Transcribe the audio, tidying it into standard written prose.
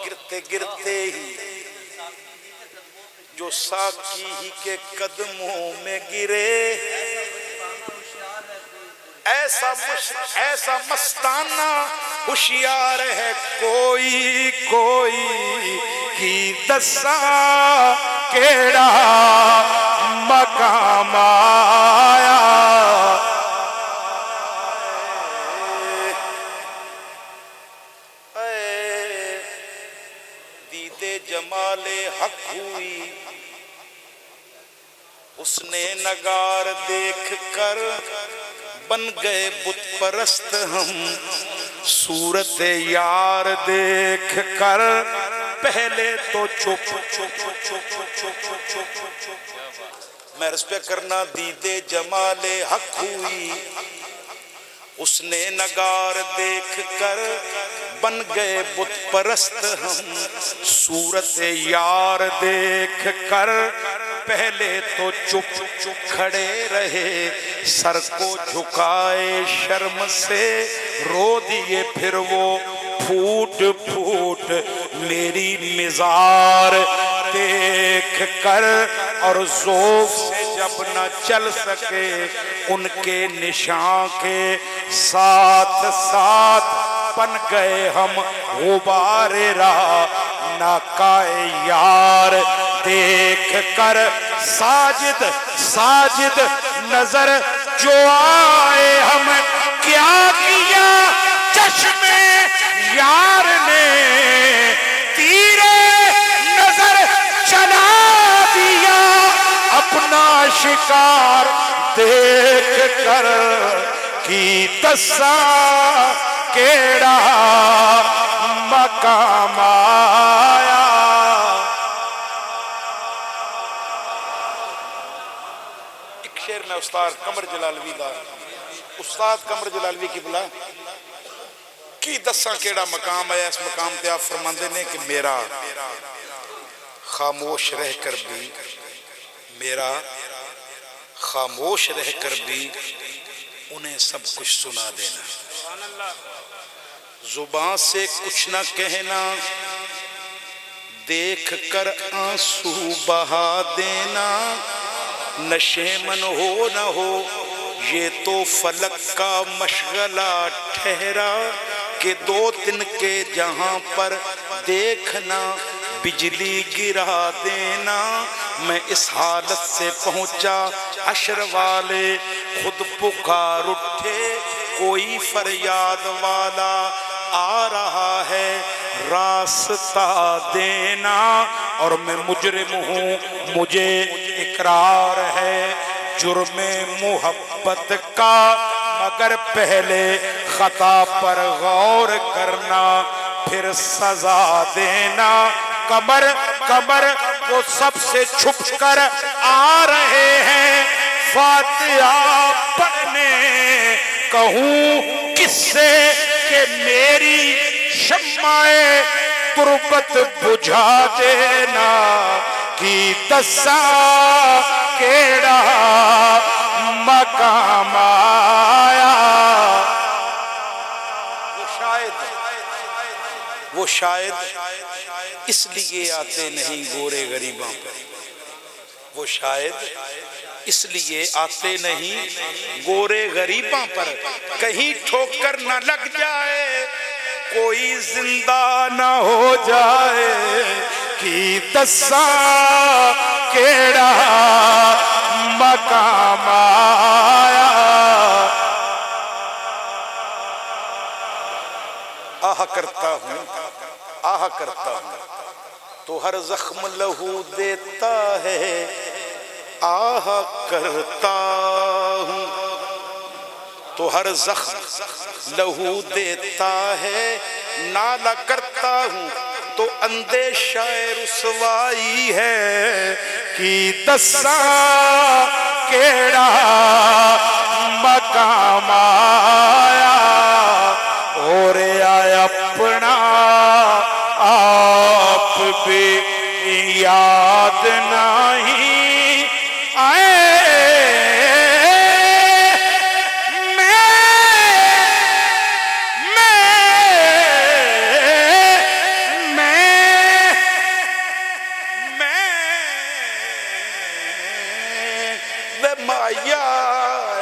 گرتے گرتے ہی جو ساقی ہی کے قدموں میں گرے، ایسا مستانہ ہوشیار ہے کوئی کوئی کی دساں کیڑا مقام آیا۔ دیدے جمال حق ہوئی حسن نگار دیکھ کر، بن گئے بت پرست ہم صورت یار دیکھ کر، پہلے تو چپ میں عرض پہ کرنا، دیدے جمال حق ہوئی حسن نگار دیکھ کر، بن گئے بت پرست ہم صورت یار دیکھ کر، پہلے تو چپ کھڑے رہے سر کو جھکائے شرم سے، رو دیے پھر وہ پھوٹ پھوٹ میری مزار دیکھ کر، اور ذوق سے جب نہ چل سکے ان کے نشان کے ساتھ ساتھ، بن گئے ہم غبار راہ ناکائے یار دیکھ کر، ساجد ساجد نظر جو آئے ہم کیا کیا چشم یار نے، تیرے نظر چلا دیا اپنا شکار دیکھ کر، کی دساں کیڑا مقام آیا۔ ایک شعر میں استاد قمر جلالوی دا، استاد قمر جلالوی کی بلا کی دساں کیڑا مقام آیا، اس مقام پہ آپ فرماندے نے کہ میرا خاموش رہ کر بھی، میرا خاموش رہ کر بھی انہیں سب کچھ سنا دینا، زبان سے کچھ نہ کہنا، دیکھ کر آنسو بہا دینا، نشے من ہو نہ ہو یہ تو فلک کا مشغلہ ٹھہرا، کہ دو دن کے جہاں پر دیکھنا بجلی گرا دینا، میں اس حالت سے پہنچا حشر والے خود پکار اٹھے، کوئی فریاد والا آ رہا ہے راستہ دینا، اور میں مجرم ہوں مجھے اقرار ہے جرم محبت کا، مگر پہلے خطا پر غور کرنا پھر سزا دینا، قمر قمر وہ سب سے چھپ کر آ رہے ہیں فاتحہ پڑھنے، کہوں کس سے کہ میری شمع تربت بجھا دینا، کی دساں کیڑا مقام آیا۔ وہ شاید اس لیے آتے نہیں گورے غریباں پر، وہ شاید اس لیے آتے نہیں گورے غریباں پر، کہیں ٹھوکر نہ لگ جائے کوئی زندہ نہ ہو جائے، کی دساں کیڑا مقام آیا۔ آہ کرتا ہوں آہ کرتا ہوں تو ہر زخم لہو دیتا ہے، آہ کرتا ہوں تو ہر زخم لہو دیتا ہے، نالا کرتا ہوں تو اندیشہ رسوائی ہے، کی دساں کیڑا مقام آیا، اور آیا اپنا آپ بھی یاد نہیں آئے فرمایا